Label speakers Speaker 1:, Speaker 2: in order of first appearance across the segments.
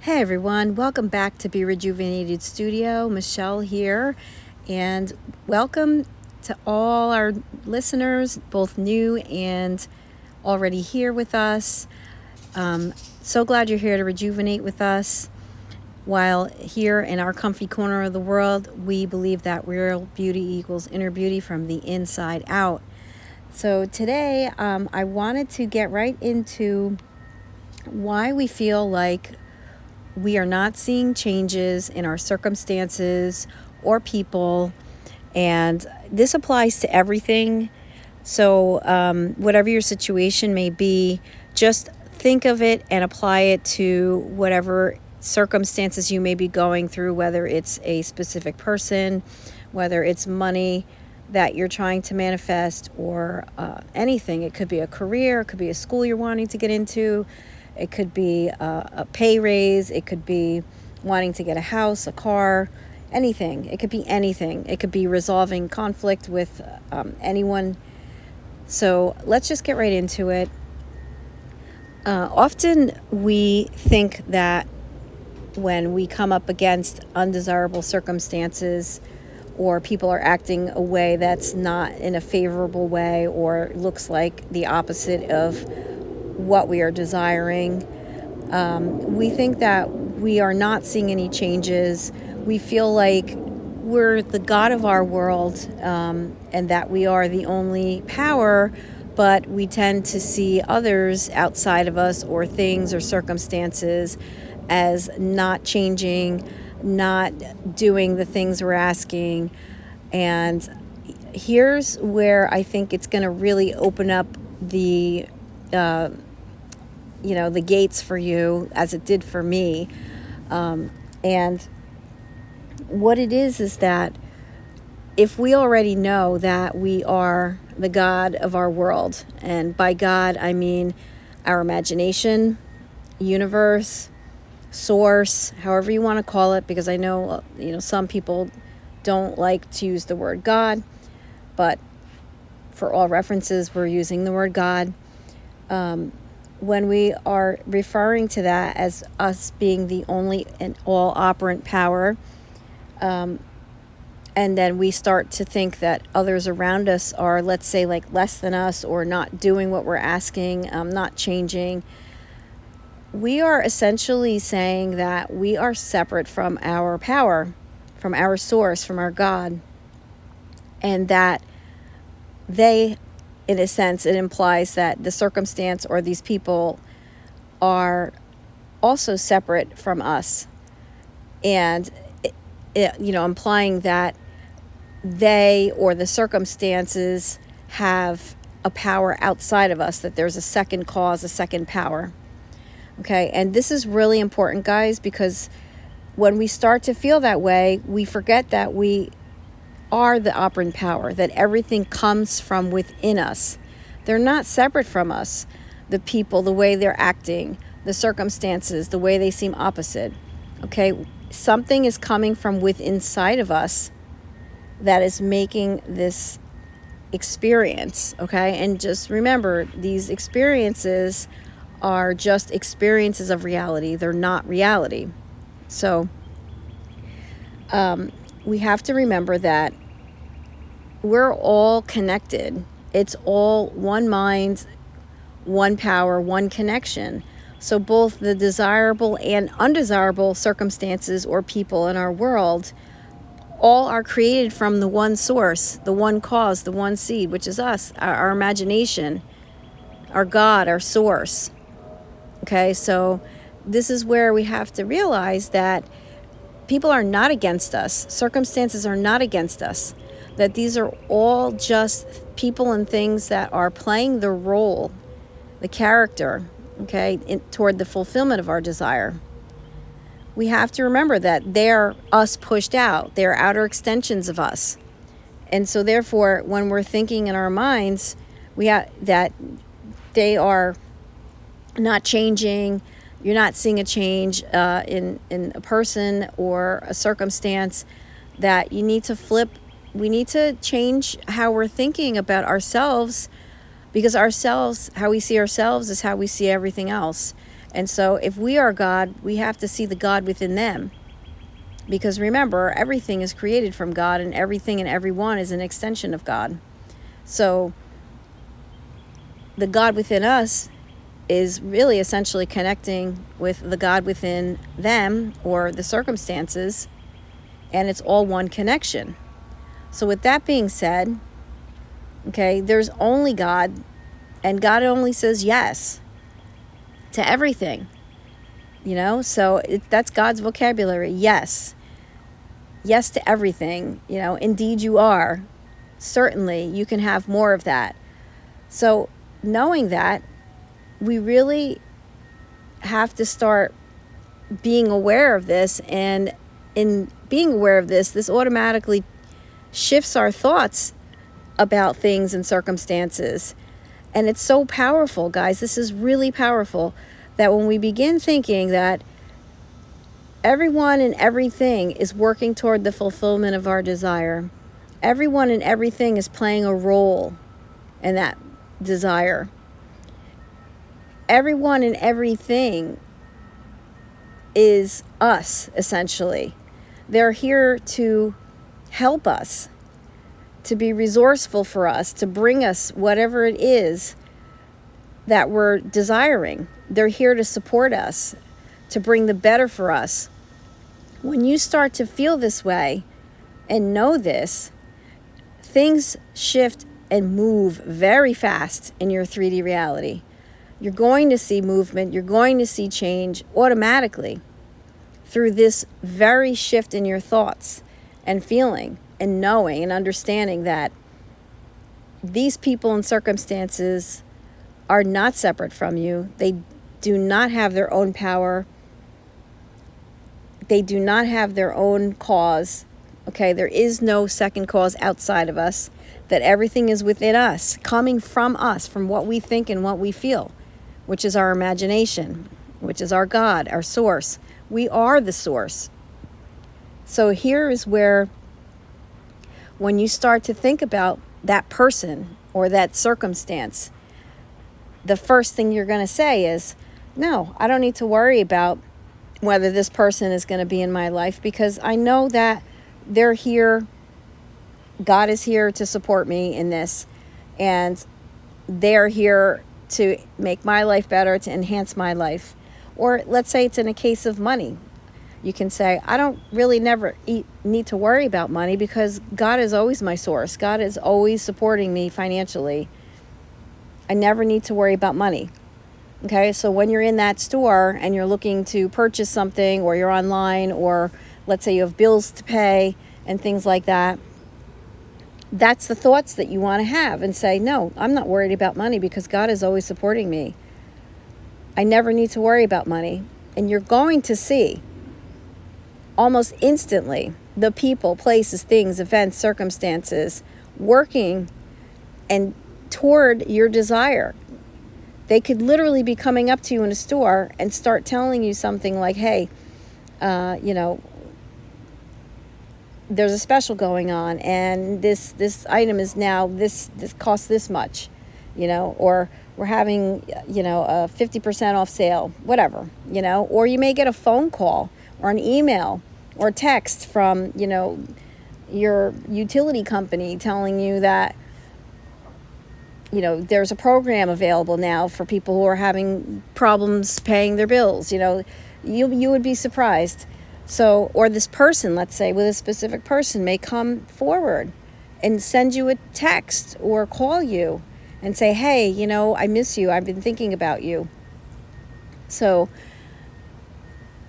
Speaker 1: Hey everyone, welcome back to Be Rejuvenated Studio. Michelle here, and welcome to all our listeners, both new and already here with us. So glad you're here to rejuvenate with us. While here in our comfy corner of the world, we believe that real beauty equals inner beauty from the inside out. So today, I wanted to get right into why we feel like we are not seeing changes in our circumstances or people, and this applies to everything. So whatever your situation may be, just think of it and apply it to whatever circumstances you may be going through, whether it's a specific person, whether it's money that you're trying to manifest, or anything. It could be a career, it could be a school you're wanting to get into, it could be a pay raise. It could be wanting to get a house, a car, anything. It could be anything. It could be resolving conflict with anyone. So let's just get right into it. Often we think that when we come up against undesirable circumstances, or people are acting a way that's not in a favorable way or looks like the opposite of what we are desiring, we think that we are not seeing any changes. We feel like we're the God of our world, and that we are the only power, but we tend to see others outside of us, or things or circumstances, as not changing, not doing the things we're asking. And here's where I think it's going to really open up the the gates for you, as it did for me. And what it is that if we already know that we are the God of our world, and by God I mean our imagination, universe, source, however you want to call it, because I know some people don't like to use the word God, but for all references we're using the word God. When we are referring to that as us being the only and all operant power, and then we start to think that others around us are, let's say, like less than us, or not doing what we're asking, not changing, we are essentially saying that we are separate from our power, from our source, from our God, and that they, in a sense, it implies that the circumstance or these people are also separate from us, and implying that they or the circumstances have a power outside of us, that there's a second cause, a second power. Okay, and this is really important, guys, because when we start to feel that way, we forget that we are the operant power, that everything comes from within us. They're not separate from us. The people, the way they're acting, the circumstances, the way they seem opposite. Okay, something is coming from within inside of us that is making this experience. Okay, and just remember, these experiences are just experiences of reality. They're not reality. So we have to remember that we're all connected. It's all one mind, one power, one connection. So both the desirable and undesirable circumstances or people in our world all are created from the one source, the one cause, the one seed, which is us, our imagination, our God, our source. Okay, so this is where we have to realize that people are not against us. Circumstances are not against us. That these are all just people and things that are playing the role, the character, okay, toward the fulfillment of our desire. We have to remember that they're us pushed out. They're outer extensions of us. And so therefore, when we're thinking in our minds, that they are not changing, you're not seeing a change in a person or a circumstance, that you need to flip. We need to change how we're thinking about ourselves, because ourselves, how we see ourselves, is how we see everything else. And so if we are God, we have to see the God within them. Because remember, everything is created from God, and everything and everyone is an extension of God. So the God within us is really essentially connecting with the God within them or the circumstances, and it's all one connection. So with that being said, okay, there's only God, and God only says yes to everything. So that's God's vocabulary. Yes. Yes to everything. Indeed you are. Certainly you can have more of that. So knowing that, we really have to start being aware of this. And in being aware of this automatically shifts our thoughts about things and circumstances. And it's so powerful, guys. This is really powerful, that when we begin thinking that everyone and everything is working toward the fulfillment of our desire, everyone and everything is playing a role in that desire. Everyone and everything is us, essentially. They're here to help us, to be resourceful for us, to bring us whatever it is that we're desiring. They're here to support us, to bring the better for us. When you start to feel this way and know this, things shift and move very fast in your 3D reality. You're going to see movement, you're going to see change automatically through this very shift in your thoughts and feeling and knowing and understanding that these people and circumstances are not separate from you. They do not have their own power. They do not have their own cause. Okay, there is no second cause outside of us, that everything is within us, coming from us, from what we think and what we feel, which is our imagination, which is our God, our source. We are the source. So here is where, when you start to think about that person or that circumstance, the first thing you're going to say is, no, I don't need to worry about whether this person is going to be in my life, because I know that they're here. God is here to support me in this, and they're here to make my life better, to enhance my life. Or let's say it's in a case of money. You can say, I don't really never need to worry about money, because God is always my source. God is always supporting me financially. I never need to worry about money. Okay, so when you're in that store and you're looking to purchase something, or you're online, or let's say you have bills to pay and things like that, that's the thoughts that you want to have, and say, no, I'm not worried about money because God is always supporting me. I never need to worry about money. And you're going to see almost instantly the people, places, things, events, circumstances working and toward your desire. They could literally be coming up to you in a store and start telling you something like, hey, there's a special going on, and this item is now this costs this much, or we're having, a 50% off sale, whatever, or you may get a phone call or an email or text from, your utility company telling you that, there's a program available now for people who are having problems paying their bills. You would be surprised. So, or this person, let's say, with a specific person, may come forward and send you a text or call you and say, hey, I miss you. I've been thinking about you. So,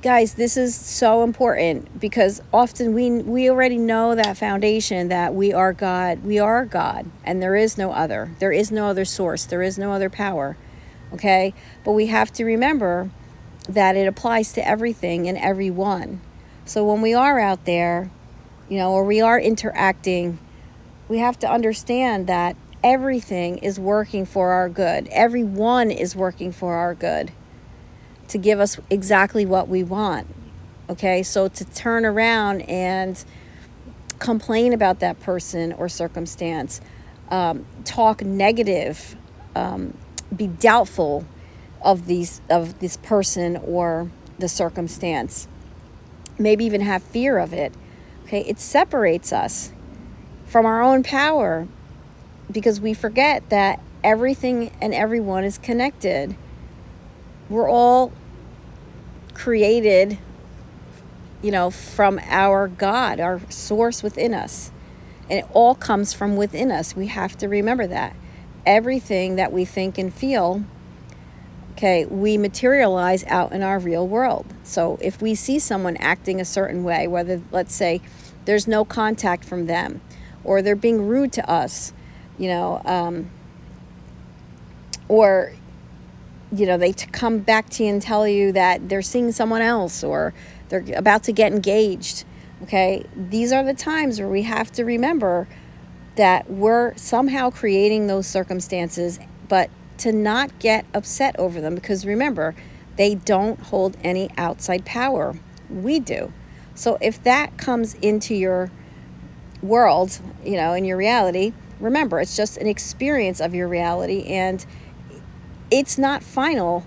Speaker 1: guys, this is so important, because often we already know that foundation, that we are God. We are God, and there is no other. There is no other source. There is no other power. Okay? But we have to remember that it applies to everything and everyone. So when we are out there, or we are interacting, we have to understand that everything is working for our good. Everyone is working for our good, to give us exactly what we want. Okay, so to turn around and complain about that person or circumstance, talk negative, be doubtful, of this person or the circumstance, maybe even have fear of it. Okay, it separates us from our own power, because we forget that everything and everyone is connected. We're all created, from our God, our source within us. And it all comes from within us. We have to remember that. Everything that we think and feel, okay, we materialize out in our real world. So if we see someone acting a certain way, whether, let's say, there's no contact from them, or they're being rude to us, or they come back to you and tell you that they're seeing someone else, or they're about to get engaged. Okay, these are the times where we have to remember that we're somehow creating those circumstances, but to not get upset over them, because remember, they don't hold any outside power. We do. So if that comes into your world, in your reality, remember, it's just an experience of your reality, and it's not final,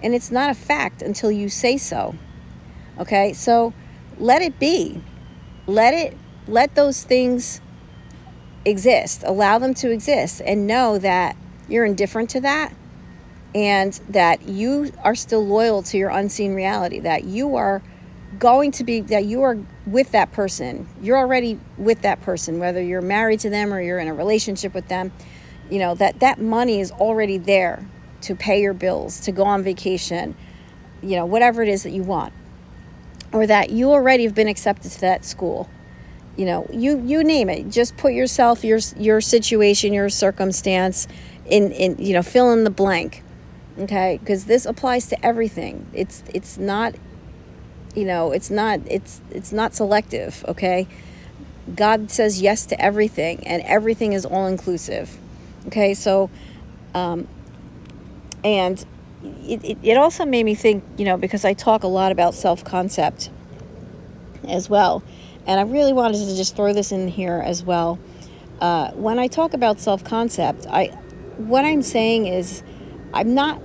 Speaker 1: and it's not a fact until you say so. Okay, so let it be. Let those things exist. Allow them to exist, and know that you're indifferent to that, and that you are still loyal to your unseen reality, that you are that you are with that person. You're already with that person, whether you're married to them or you're in a relationship with them. That money is already there to pay your bills, to go on vacation, whatever it is that you want, or that you already have been accepted to that school. You name it. Just put yourself, your situation, your circumstance in fill in the blank. Okay, because this applies to everything. It's not selective. Okay, God says yes to everything, and everything is all inclusive. Okay, so and it also made me think, because I talk a lot about self-concept as well, and I really wanted to just throw this in here as well. When I talk about self-concept, what I'm saying is, I'm not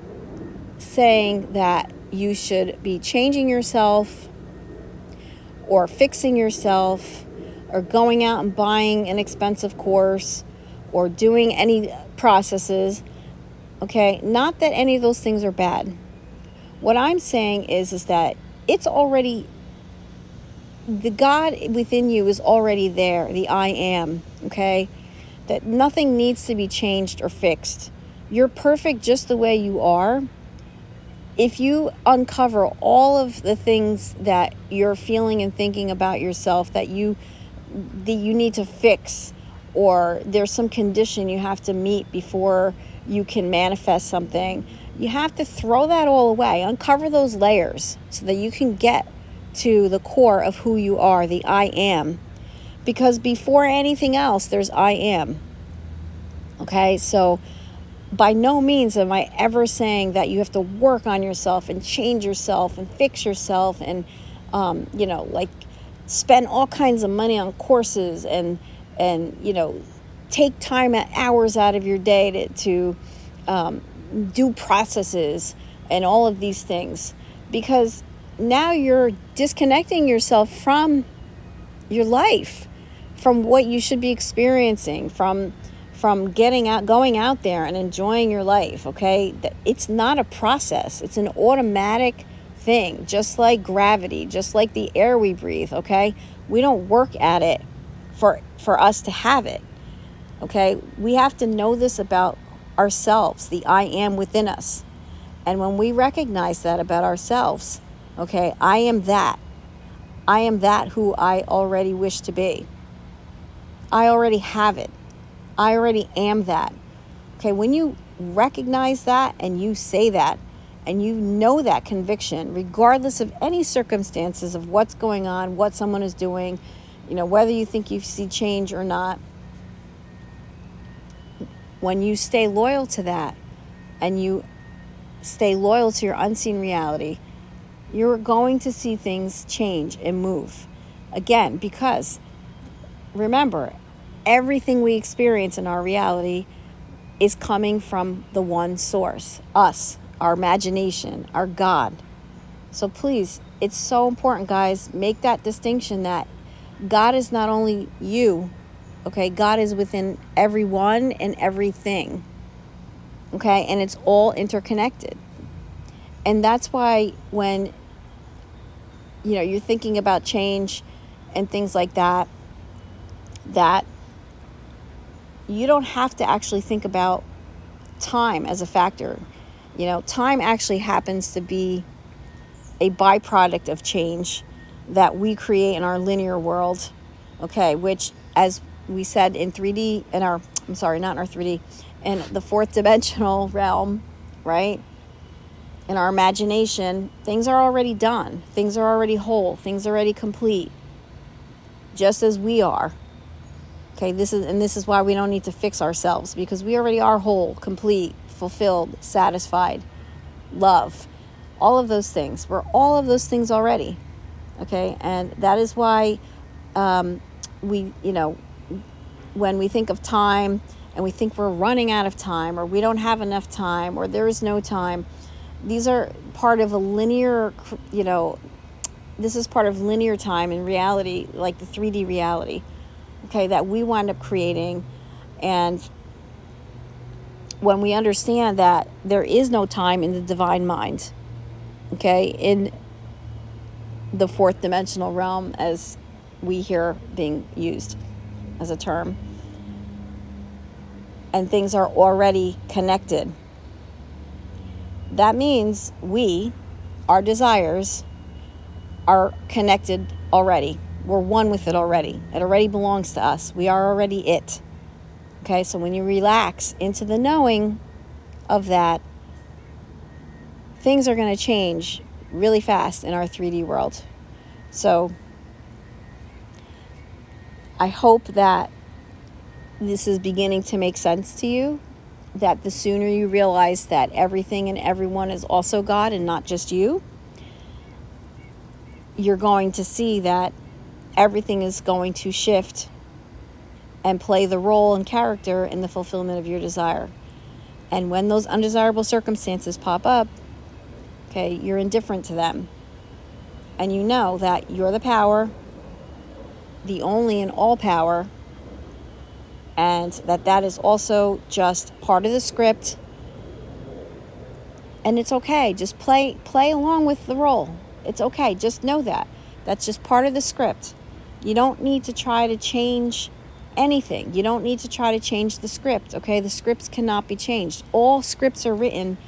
Speaker 1: saying that you should be changing yourself or fixing yourself or going out and buying an expensive course or doing any processes. Okay, not that any of those things are bad. What I'm saying is that it's already, the God within you is already there, the I am, okay? That nothing needs to be changed or fixed. You're perfect just the way you are. If you uncover all of the things that you're feeling and thinking about yourself that you need to fix, or there's some condition you have to meet before you can manifest something, you have to throw that all away. Uncover those layers so that you can get to the core of who you are, the I am. Because before anything else, there's I am. Okay, so by no means am I ever saying that you have to work on yourself and change yourself and fix yourself and, spend all kinds of money on courses and take time at hours out of your day to do processes and all of these things, because now you're disconnecting yourself from your life, from what you should be experiencing, from going out there and enjoying your life. Okay, it's not a process, it's an automatic thing, just like gravity, just like the air we breathe. Okay, we don't work at it for us to have it. Okay, we have to know this about ourselves, the I am within us. And when we recognize that about ourselves, okay, I am that who I already wish to be. I already have it. I already am that. Okay, when you recognize that and you say that and you know that conviction, regardless of any circumstances of what's going on, what someone is doing, whether you think you see change or not, when you stay loyal to that and you stay loyal to your unseen reality, you're going to see things change and move. Again, because remember, everything we experience in our reality is coming from the one source, us, our imagination, our God. So please, it's so important, guys, make that distinction that God is not only you, okay? God is within everyone and everything, okay? And it's all interconnected. And that's why when, you're thinking about change and things like that, that you don't have to actually think about time as a factor. Time actually happens to be a byproduct of change that we create in our linear world, okay, which, as we said, in 3D, not in our 3D, in the fourth dimensional realm, right, in our imagination, things are already done, things are already whole, things are already complete, just as we are. Okay, this is why we don't need to fix ourselves, because we already are whole, complete, fulfilled, satisfied, love, all of those things. We're all of those things already. Okay, and that is why we, when we think of time and we think we're running out of time, or we don't have enough time, or there is no time, these are part of a linear, this is part of linear time in reality, like the 3D reality. Okay, that we wind up creating. And when we understand that there is no time in the divine mind, okay, in the fourth dimensional realm, as we hear being used as a term, and things are already connected, that means our desires are connected already. We're one with it already. It already belongs to us. We are already it. Okay, so when you relax into the knowing of that, things are going to change really fast in our 3D world. So I hope that this is beginning to make sense to you, that the sooner you realize that everything and everyone is also God and not just you, you're going to see that everything is going to shift and play the role and character in the fulfillment of your desire. And when those undesirable circumstances pop up, okay, you're indifferent to them. And you know that you're the power, the only and all power, and that is also just part of the script. And it's okay. Just play along with the role. It's okay. Just know that. That's just part of the script. You don't need to try to change anything. You don't need to try to change the script, okay? The scripts cannot be changed. All scripts are written,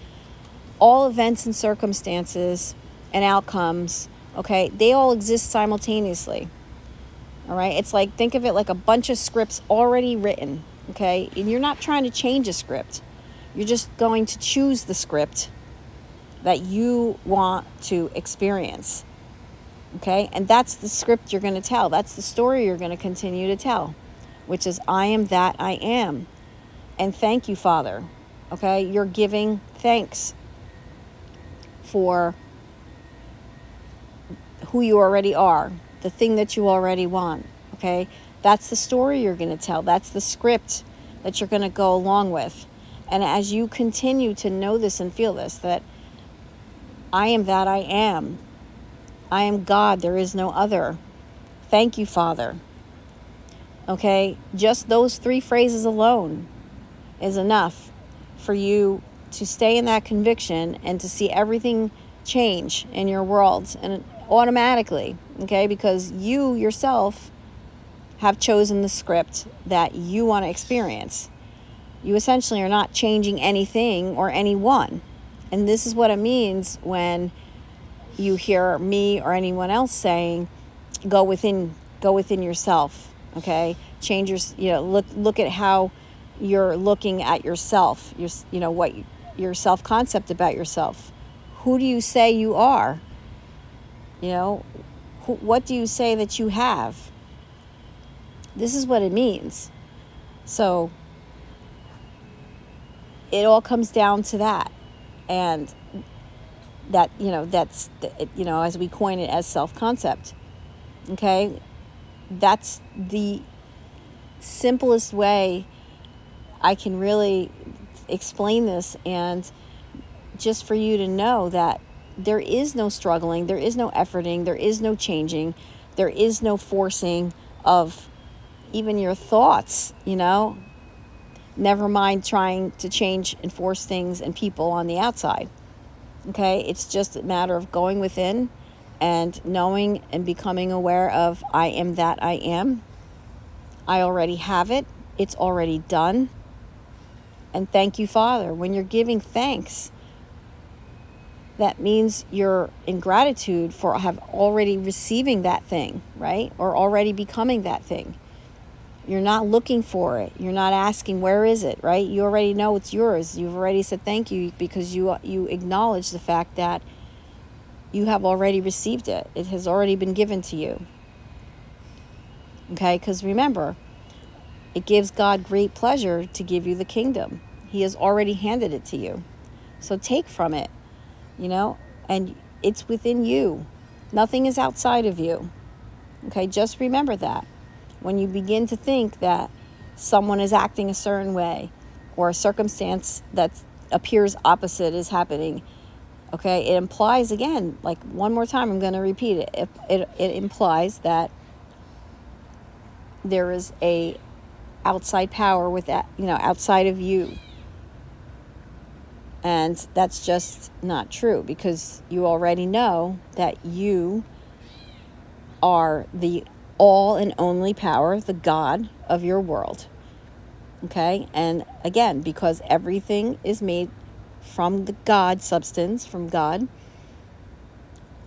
Speaker 1: all events and circumstances and outcomes, okay? They all exist simultaneously, all right? It's like, think of it like a bunch of scripts already written, okay? And you're not trying to change a script. You're just going to choose the script that you want to experience, okay? And that's the script you're going to tell. That's the story you're going to continue to tell, which is, I am that I am. And thank you, Father. Okay? You're giving thanks for who you already are, the thing that you already want. Okay? That's the story you're going to tell. That's the script that you're going to go along with. And as you continue to know this and feel this, that I am that I am. I am God. There is no other. Thank you, Father. Okay, just those 3 phrases alone is enough for you to stay in that conviction and to see everything change in your world, and automatically, okay, because you yourself have chosen the script that you want to experience. You essentially are not changing anything or anyone. And this is what it means when you hear me or anyone else saying, go within yourself. Okay, change your, look at how you're looking at yourself. What your self-concept about yourself. Who do you say you are? What do you say that you have? This is what it means. So it all comes down to that, and that that's as we coin it as self-concept. Okay. That's the simplest way I can really explain this, and just for you to know that there is no struggling, there is no efforting, there is no changing, there is no forcing of even your thoughts, never mind trying to change and force things and people on the outside. Okay, it's just a matter of going within and knowing and becoming aware of, I am that I am. I already have it. It's already done. And thank you, Father. When you're giving thanks, that means you're in gratitude for have already receiving that thing, right? Or already becoming that thing. You're not looking for it. You're not asking, where is it, right? You already know it's yours. You've already said thank you because you acknowledge the fact that you have already received it. It has already been given to you. Okay? Because remember, it gives God great pleasure to give you the kingdom. He has already handed it to you. So take from it, and it's within you. Nothing is outside of you. Okay? Just remember that. When you begin to think that someone is acting a certain way or a circumstance that appears opposite is happening, okay, it implies, again, like one more time, I'm going to repeat it. It implies that there is a outside power with that, outside of you. And that's just not true, because you already know that you are the all and only power, the God of your world. Okay? And again, because everything is made from the God substance, from God,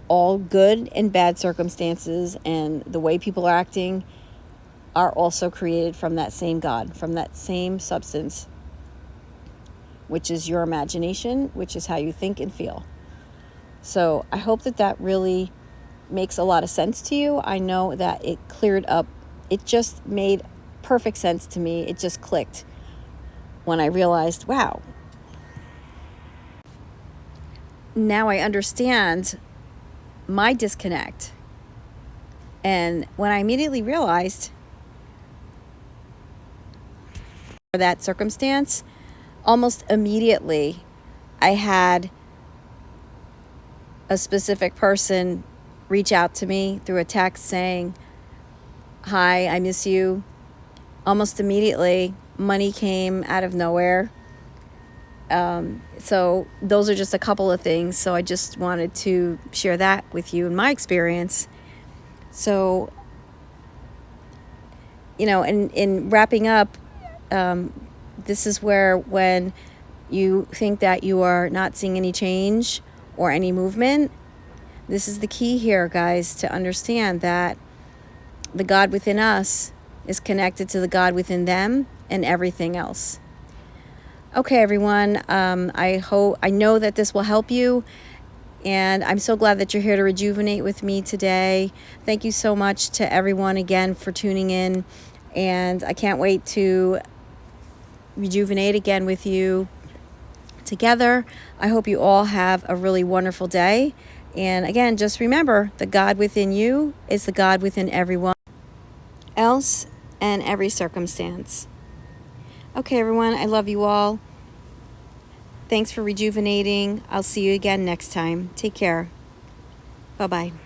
Speaker 1: all good and bad circumstances and the way people are acting are also created from that same God, from that same substance, which is your imagination, which is how you think and feel. So I hope that really makes a lot of sense to you. I know that it cleared up. It just made perfect sense to me. It just clicked when I realized, wow, now I understand my disconnect. And when I immediately realized that circumstance, almost immediately I had a specific person reach out to me through a text saying, hi, I miss you. Almost immediately, money came out of nowhere. So those are just a couple of things. So I just wanted to share that with you in my experience. So, in wrapping up, this is where when you think that you are not seeing any change or any movement, this is the key here, guys, to understand that the God within us is connected to the God within them and everything else. Okay, everyone, I know that this will help you, and I'm so glad that you're here to rejuvenate with me today. Thank you so much to everyone again for tuning in, and I can't wait to rejuvenate again with you together. I hope you all have a really wonderful day. And again, just remember, the God within you is the God within everyone else and every circumstance. Okay, everyone, I love you all. Thanks for rejuvenating. I'll see you again next time. Take care. Bye-bye.